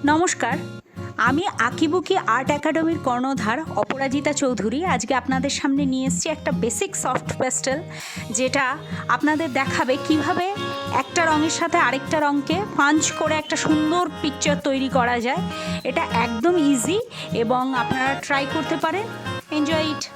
নমস্কার, আমি আকি-বুকি আর্ট একাডেমির কর্ণধার অপরাজিতা চৌধুরী আজকে আপনাদের সামনে নিয়ে এসেছি একটা বেসিক সফট পেস্টেল, যেটা আপনাদের দেখাবে কিভাবে একটা রঙের সাথে আরেকটা রঙকে পাঞ্চ করে একটা সুন্দর পিকচার তৈরি করা যায়। এটা একদম ইজি এবং আপনারা ট্রাই করতে পারেন। Enjoy it.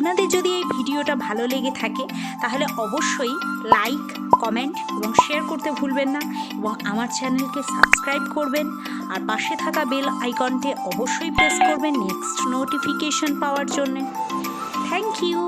আপনাদের যদি এই ভিডিওটা ভালো লেগে থাকে তাহলে অবশ্যই লাইক, কমেন্ট এবং শেয়ার করতে ভুলবেন না, এবং আমার চ্যানেলকে সাবস্ক্রাইব করবেন আর পাশে থাকা বেল আইকনটি অবশ্যই প্রেস করবেন নেক্সট নোটিফিকেশন পাওয়ার জন্য। Thank you.